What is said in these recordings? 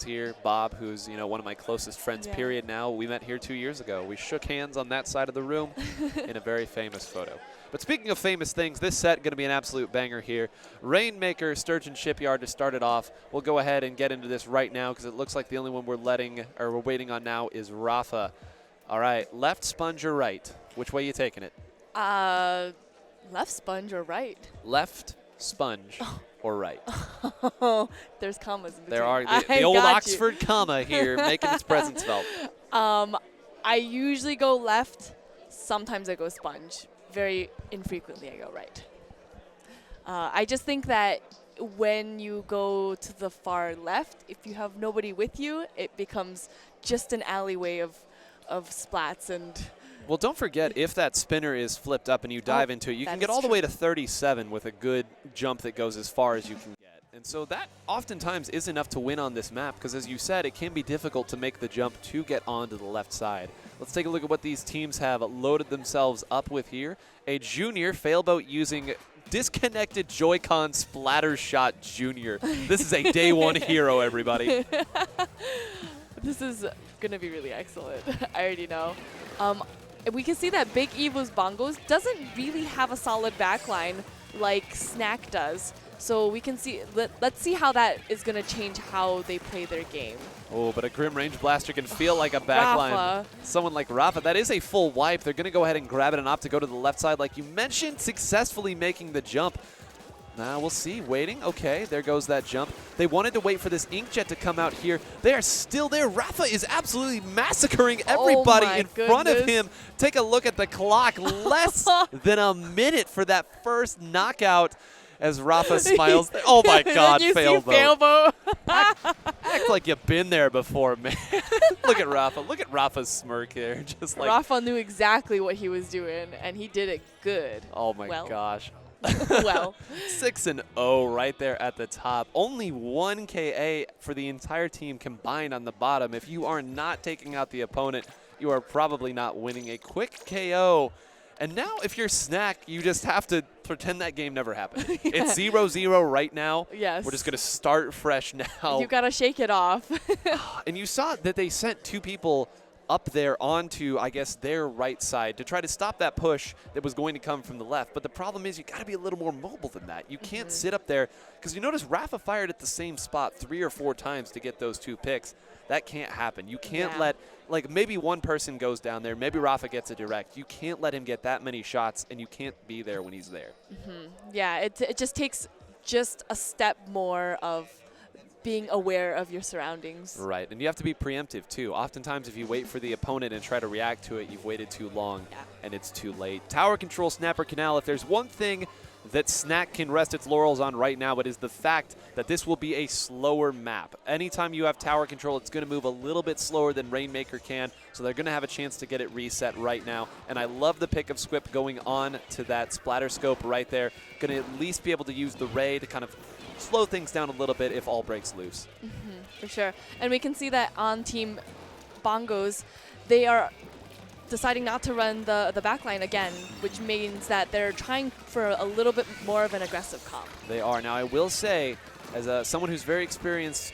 here. Bob, who's one of my closest friends, period now. We met here 2 years ago. We shook hands on that side of the room in a very famous photo. But speaking of famous things, this set going to be an absolute banger here. Rainmaker, Sturgeon Shipyard to start it off. We'll go ahead and get into this right now because it looks like the only one we're waiting on now is Rafa. All right, left sponge or right? Which way you taking it? Left sponge or right? Left sponge or right? There's commas in between. There are the old Oxford comma here making its presence felt. I usually go left. Sometimes I go sponge. Very infrequently I go right. I just think that when you go to the far left, if you have nobody with you, it becomes just an alleyway of splats and... Well, don't forget, if that spinner is flipped up and you dive into it, you can get all the way to 37 with a good jump that goes as far as you can get. And so that oftentimes is enough to win on this map because, as you said, it can be difficult to make the jump to get onto the left side. Let's take a look at what these teams have loaded themselves up with here. A junior failboat using disconnected Joy-Con splatter shot junior. This is a day one hero, everybody. This is going to be really excellent. I already know. We can see that BigEvil's Bongos doesn't really have a solid backline like Snacc does. So we can see, let's see how that is going to change how they play their game. Oh, but a Grim Range Blaster can feel like a backline. Rafa. Someone like Rafa, that is a full wipe. They're going to go ahead and grab it and opt to go to the left side like you mentioned, successfully making the jump. Now we'll see, waiting. Okay, there goes that jump. They wanted to wait for this inkjet to come out here. They are still there. Rafa is absolutely massacring everybody in front of him. Take a look at the clock. Less than a minute for that first knockout as Rafa smiles. Oh my God, failboat. Act like you've been there before, man. Look at Rafa. Look at Rafa's smirk there. Just like Rafa knew exactly what he was doing, and he did it good. Oh my gosh. Well, 6-0 right there at the top. Only 1 KA for the entire team combined on the bottom. If you are not taking out the opponent, you are probably not winning. A quick KO. And now if you're Snacc, you just have to pretend that game never happened. It's 0-0 right now. Yes. We're just going to start fresh now. You got to shake it off. And you saw that they sent 2 people up there onto, I guess, their right side to try to stop that push that was going to come from the left. But the problem is you got to be a little more mobile than that. You can't sit up there because you notice Rafa fired at the same spot 3 or 4 times to get those 2 picks. That can't happen. You can't let, like, maybe one person goes down there. Maybe Rafa gets a direct. You can't let him get that many shots, and you can't be there when he's there. Yeah, it just takes just a step more of being aware of your surroundings. Right, and you have to be preemptive too. Oftentimes if you wait for the opponent and try to react to it, you've waited too long and it's too late. Tower control, Snapper Canal. If there's one thing that Snacc can rest its laurels on right now, it is the fact that this will be a slower map. Anytime you have tower control, it's going to move a little bit slower than Rainmaker can, so they're going to have a chance to get it reset right now. And I love the pick of Squip going on to that splatter scope right there. Going to at least be able to use the Ray to kind of slow things down a little bit if all breaks loose. For sure. And we can see that on Team Bongos, they are deciding not to run the backline again, which means that they're trying for a little bit more of an aggressive comp. They are. Now, I will say, as someone who's very experienced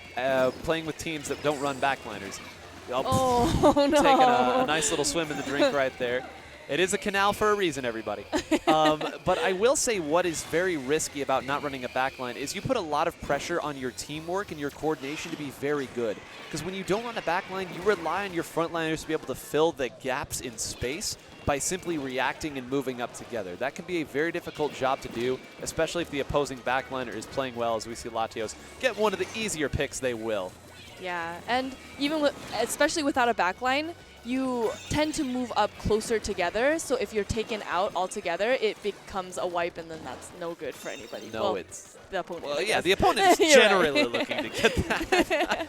playing with teams that don't run backliners, taking a nice little swim in the drink right there. It is a canal for a reason, everybody. But I will say what is very risky about not running a backline is you put a lot of pressure on your teamwork and your coordination to be very good. Because when you don't run a backline, you rely on your frontliners to be able to fill the gaps in space by simply reacting and moving up together. That can be a very difficult job to do, especially if the opposing backliner is playing well, as we see Latios get one of the easier picks they will. Yeah, and even especially without a backline, you tend to move up closer together, so if you're taken out altogether, it becomes a wipe, and then that's no good for anybody. No, well, it's the opponent. Well, yeah, the opponent is generally looking to get that.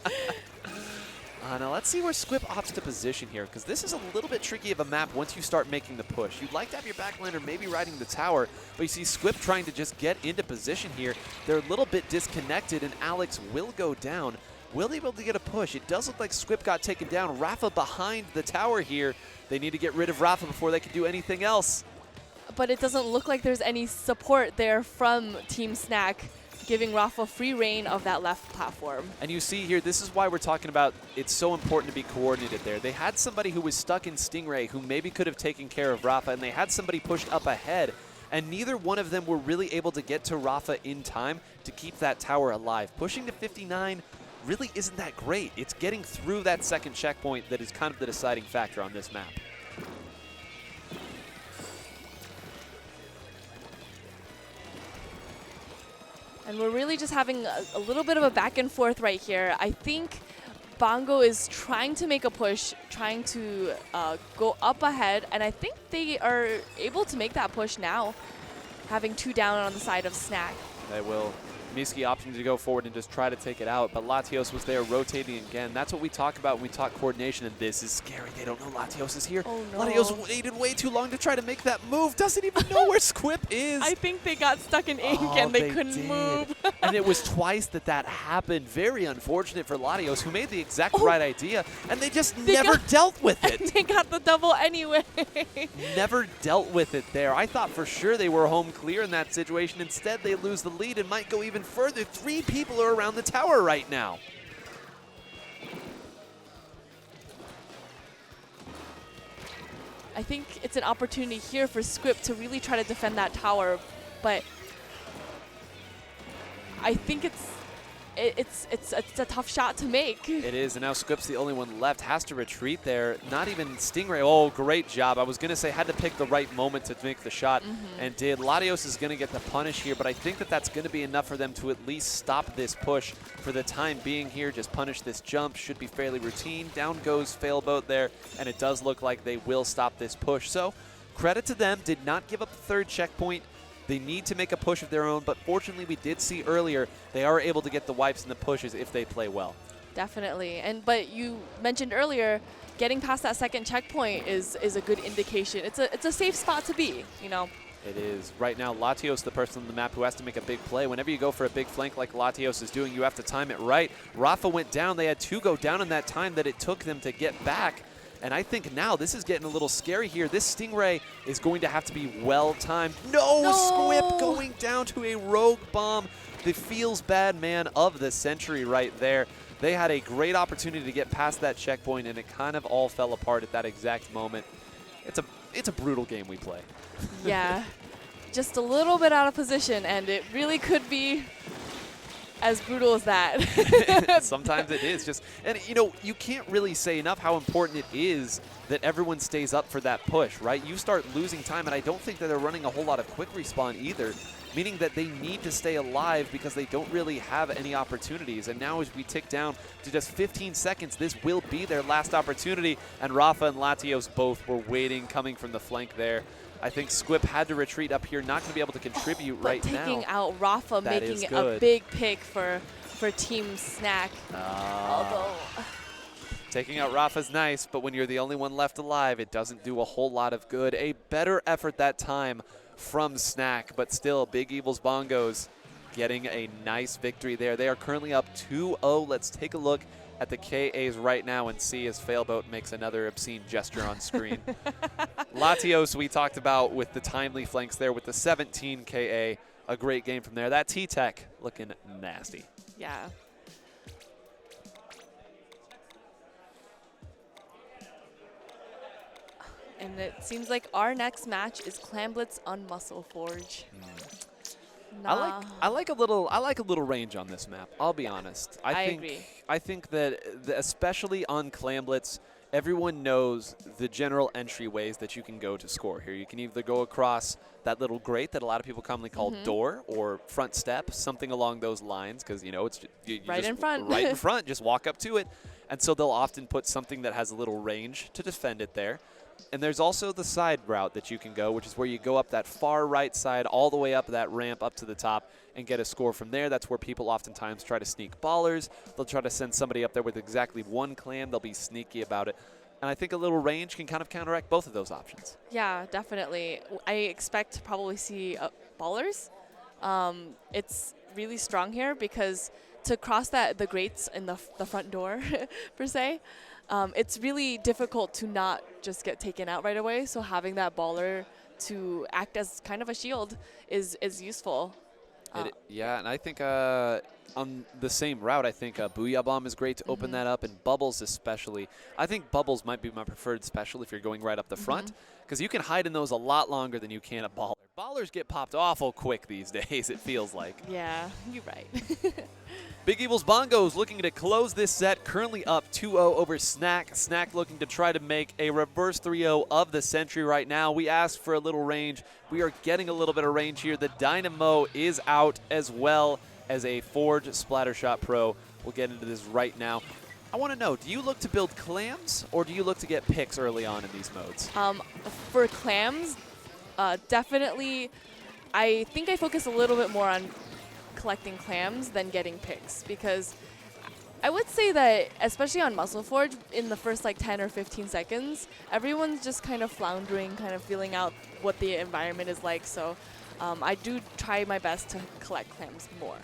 Now let's see where Squip opts to position here, because this is a little bit tricky of a map once you start making the push. You'd like to have your backliner maybe riding the tower, but you see Squip trying to just get into position here. They're a little bit disconnected, and Alex will go down. Will they be able to get a push? It does look like Squip got taken down. Rafa behind the tower here. They need to get rid of Rafa before they can do anything else. But it doesn't look like there's any support there from Team Snacc. giving Rafa free reign of that left platform. And you see here, this is why we're talking about it's so important to be coordinated there. They had somebody who was stuck in Stingray who maybe could have taken care of Rafa, and they had somebody pushed up ahead, and neither one of them were really able to get to Rafa in time to keep that tower alive. Pushing to 59 really isn't that great. It's getting through that second checkpoint that is kind of the deciding factor on this map. And we're really just having a little bit of a back and forth right here. I think Bongo is trying to make a push, trying to go up ahead, and I think they are able to make that push now, having 2 down on the side of Snacc. They will. Miski opting to go forward and just try to take it out, but Latios was there rotating again. That's what we talk about when we talk coordination, and this is scary. They don't know Latios is here. Oh, no. Latios waited way too long to try to make that move. Doesn't even know where Squip is. I think they got stuck in ink and they couldn't move. And it was twice that happened. Very unfortunate for Latios, who made the exact right idea, and they just never dealt with it. They got the double anyway. Never dealt with it there. I thought for sure they were home clear in that situation. Instead, they lose the lead and might go even further. 3 people are around the tower right now. I think it's an opportunity here for Squip to really try to defend that tower, but I think it's a tough shot to make. It is, and now Squip's the only one left. Has to retreat there. Not even Stingray. Oh, great job. I was going to say had to pick the right moment to make the shot, and did. Latios is going to get the punish here, but I think that's going to be enough for them to at least stop this push for the time being here. Just punish this jump. Should be fairly routine. Down goes Failboat there, and it does look like they will stop this push. So credit to them. Did not give up the 3rd checkpoint. They need to make a push of their own, but fortunately we did see earlier they are able to get the wipes and the pushes if they play well. Definitely. But you mentioned earlier, getting past that 2nd checkpoint is a good indication. It's a safe spot to be, you know. It is. Right now, Latios, the person on the map who has to make a big play. Whenever you go for a big flank like Latios is doing, you have to time it right. Rafa went down. They had 2 go down in that time that it took them to get back. And I think now this is getting a little scary here. This Stingray is going to have to be well-timed. No! Squip going down to a rogue bomb. The feels bad man of the century right there. They had a great opportunity to get past that checkpoint, and it kind of all fell apart at that exact moment. It's a brutal game we play. Yeah, just a little bit out of position, and it really could be as brutal as that. Sometimes it is just, and you know, you can't really say enough how important it is that everyone stays up for that push, right? You start losing time, and I don't think that they're running a whole lot of quick respawn either, meaning that they need to stay alive because they don't really have any opportunities. And now as we tick down to just 15 seconds, this will be their last opportunity, and Rafa and Latios both were waiting, coming from the flank there. I think Squip had to retreat up here, not going to be able to contribute right now. But taking out Rafa, making it a big pick for Team Snacc. Although taking out Rafa's nice, but when you're the only one left alive, it doesn't do a whole lot of good. A better effort that time from Snacc, but still, BigEvil's Bongos getting a nice victory there. They are currently up 2-0. Let's take a look at the KAs right now and see as Failboat makes another obscene gesture on screen. Latios we talked about with the timely flanks there with the 17 KA. A great game from there. That T-Tech looking nasty. Yeah. And it seems like our next match is Clamblitz on Muscle Forge. Nah. I like a little range on this map. I'll be honest. I agree. I think that especially on Clamblitz, everyone knows the general entryways that you can go to score here. You can either go across that little grate that a lot of people commonly call door, or front step, something along those lines, because you know it's right just in front. Right in front. Just walk up to it, and so they'll often put something that has a little range to defend it there. And there's also the side route that you can go, which is where you go up that far right side all the way up that ramp up to the top and get a score from there. That's where people oftentimes try to sneak ballers. They'll try to send somebody up there with exactly one clam. They'll be sneaky about it. And I think a little range can kind of counteract both of those options. Yeah, definitely. I expect to probably see ballers. It's really strong here because to cross the grates in the front door, per se, it's really difficult to not just get taken out right away. So having that baller to act as kind of a shield is useful. Yeah, and I think on the same route, I think Booyah Bomb is great to open that up, and Bubbles especially. I think Bubbles might be my preferred special if you're going right up the front, because you can hide in those a lot longer than you can a Baller. Ballers get popped awful quick these days, it feels like. Yeah, you're right. BigEvil's Bongos looking to close this set, currently up 2-0 over snacc. snacc looking to try to make a reverse 3-0 of the century right now. We asked for a little range. We are getting a little bit of range here. The Dynamo is out as well as a Forge Splattershot Pro. We'll get into this right now. I want to know, do you look to build clams or do you look to get picks early on in these modes? For clams, definitely, I think I focus a little bit more on collecting clams than getting picks, because I would say that, especially on Muscle Forge, in the first like 10 or 15 seconds, everyone's just kind of floundering, kind of feeling out what the environment is like. So I do try my best to collect clams more.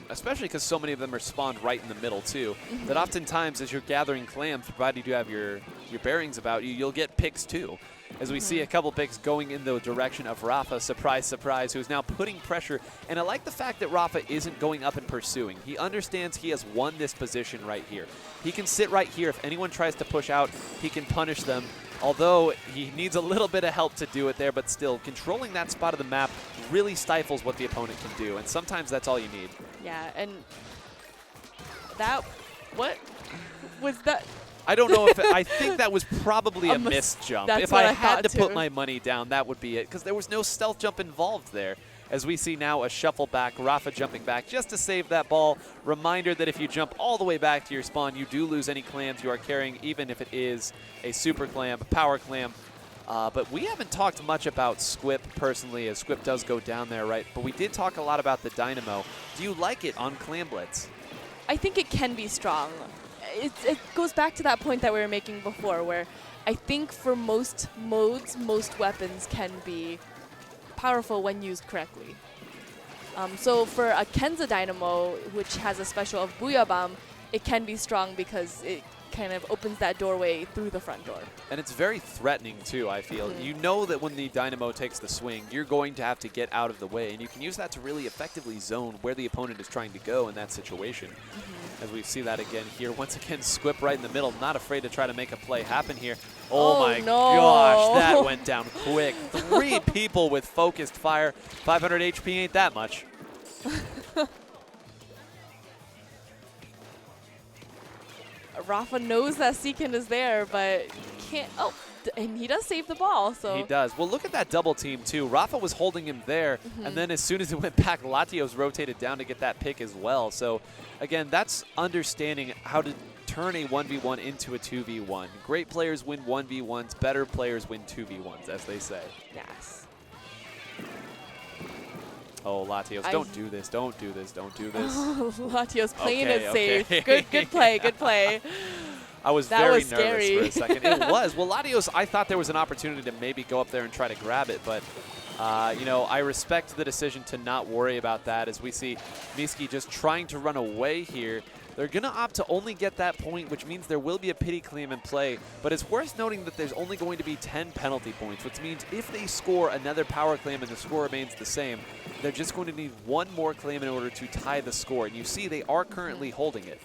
Especially because so many of them are spawned right in the middle too, that oftentimes as you're gathering clams, provided you have your bearings about you, you'll get picks too. As we see a couple picks going in the direction of Rafa, surprise, surprise, who's now putting pressure. And I like the fact that Rafa isn't going up and pursuing. He understands he has won this position right here. He can sit right here. If anyone tries to push out, he can punish them. Although he needs a little bit of help to do it there, but still, controlling that spot of the map really stifles what the opponent can do. And sometimes that's all you need. Yeah, and that, what was that? I don't know if I think that was probably a missed jump. If I had to put my money down, that would be it, because there was no stealth jump involved there. As we see now a shuffle back, Rafa jumping back just to save that ball. Reminder that if you jump all the way back to your spawn, you do lose any clams you are carrying, even if it is a super clam, a power clam. But we haven't talked much about Squip personally, as Squip does go down there, right? But we did talk a lot about the Dynamo. Do you like it on Clam Blitz? I think it can be strong. It goes back to that point that we were making before, where I think for most modes, most weapons can be powerful when used correctly. So for a Kenza Dynamo, which has a special of Booyah Bomb, it can be strong because it kind of opens that doorway through the front door. And it's very threatening too, I feel. You know that when the Dynamo takes the swing, you're going to have to get out of the way, and you can use that to really effectively zone where the opponent is trying to go in that situation. As we see that again here. Once again, Squip right in the middle, not afraid to try to make a play happen here. Oh my gosh, that went down quick. 3 people with focused fire. 500 HP ain't that much. Rafa knows that Seekin is there, but can't. Oh, and he does save the ball. So he does. Well, look at that double team too. Rafa was holding him there, and then as soon as it went back, Latios rotated down to get that pick as well. So again, that's understanding how to turn a 1v1 into a 2v1. Great players win 1v1s. Better players win 2v1s, as they say. Yes. Oh, Latios, don't do this. Don't do this. Don't do this. Latios playing it safe. Good play. Good play. I was very nervous for a second. It was. Well, Latios, I thought there was an opportunity to maybe go up there and try to grab it, but you know, I respect the decision to not worry about that, as we see Miski just trying to run away here. They're going to opt to only get that point, which means there will be a pity clam in play. But it's worth noting that there's only going to be 10 penalty points, which means if they score another power clam and the score remains the same, they're just going to need one more clam in order to tie the score. And you see they are currently holding it.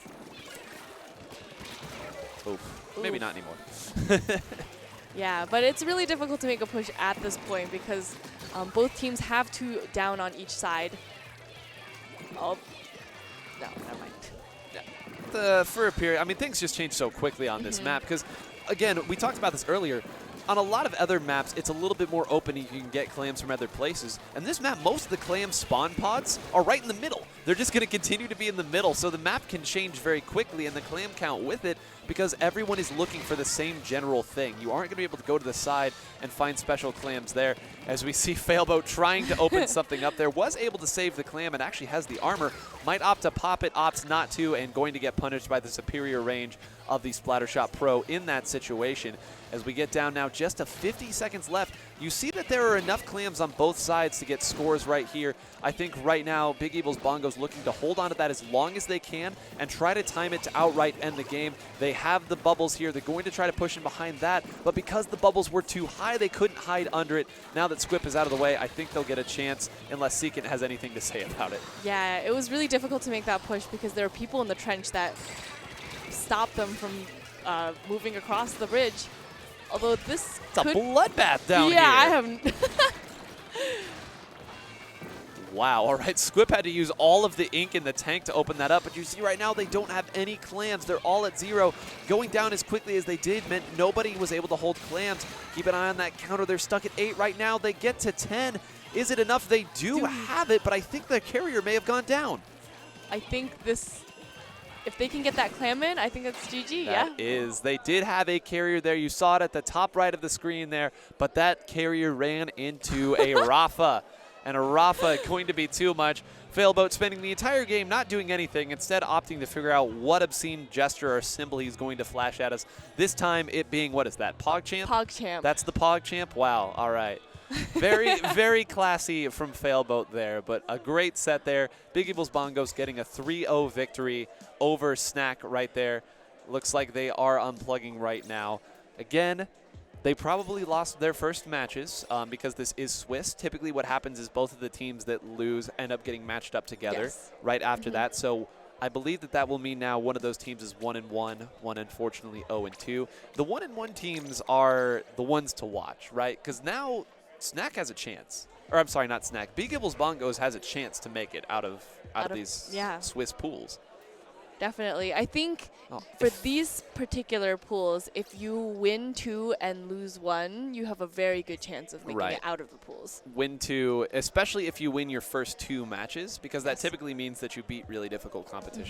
Oof. Maybe not anymore. Yeah, but it's really difficult to make a push at this point because both teams have 2 down on each side. Oh, no, never mind. For a period, I mean, things just change so quickly on this map because, again, we talked about this earlier. On a lot of other maps, it's a little bit more open and you can get clams from other places. And this map, most of the clam spawn pods are right in the middle. They're just going to continue to be in the middle, so the map can change very quickly and the clam count with it because everyone is looking for the same general thing. You aren't going to be able to go to the side and find special clams there. As we see Failboat trying to open something up there, was able to save the clam and actually has the armor. Might opt to pop it, opts not to, and going to get punished by the superior range of the Splattershot Pro in that situation. As we get down now just to 50 seconds left, You see that there are enough clams on both sides to get scores right here. I think right now, BigEvil's Bongos looking to hold on to that as long as they can and try to time it to outright end the game. They have the bubbles here. They're going to try to push in behind that, but because the bubbles were too high, they couldn't hide under it. Now that Squip is out of the way, I think they'll get a chance unless Secant has anything to say about it. Yeah, it was really difficult to make that push because there are people in the trench that stopped them from moving across the bridge. Although this It's a bloodbath down here. Yeah, I haven't. Wow, all right, Squip had to use all of the ink in the tank to open that up, but you see right now they don't have any clams. They're all at 0. Going down as quickly as they did meant nobody was able to hold clams. Keep an eye on that counter. They're stuck at 8 right now. They get to 10. Is it enough? They do have it, but I think the carrier may have gone down. I think this, if they can get that clam in, I think that's GG, That is. They did have a carrier there. You saw it at the top right of the screen there, but that carrier ran into a Rafa. And a Rafa going to be too much. Failboat spending the entire game not doing anything, instead opting to figure out what obscene gesture or symbol he's going to flash at us. This time it being, what is that, PogChamp? PogChamp. That's the PogChamp? Wow, all right. Very, very classy from Failboat there, but a great set there. BigEvil's Bongos getting a 3-0 victory over snacc right there. Looks like they are unplugging right now. Again, they probably lost their first matches because this is Swiss. Typically what happens is both of the teams that lose end up getting matched up together right after that. So I believe that that will mean now one of those teams is 1-1, one unfortunately 0-2. The 1-1 teams are the ones to watch, right? Because now snacc has a chance. Or I'm sorry, not snacc. BigEvil's Bongos has a chance to make it out of these Swiss pools. Definitely. I think for these particular pools, if you win 2 and lose 1, you have a very good chance of making it out of the pools. Win 2, especially if you win your first 2 matches, because that typically means that you beat really difficult competition.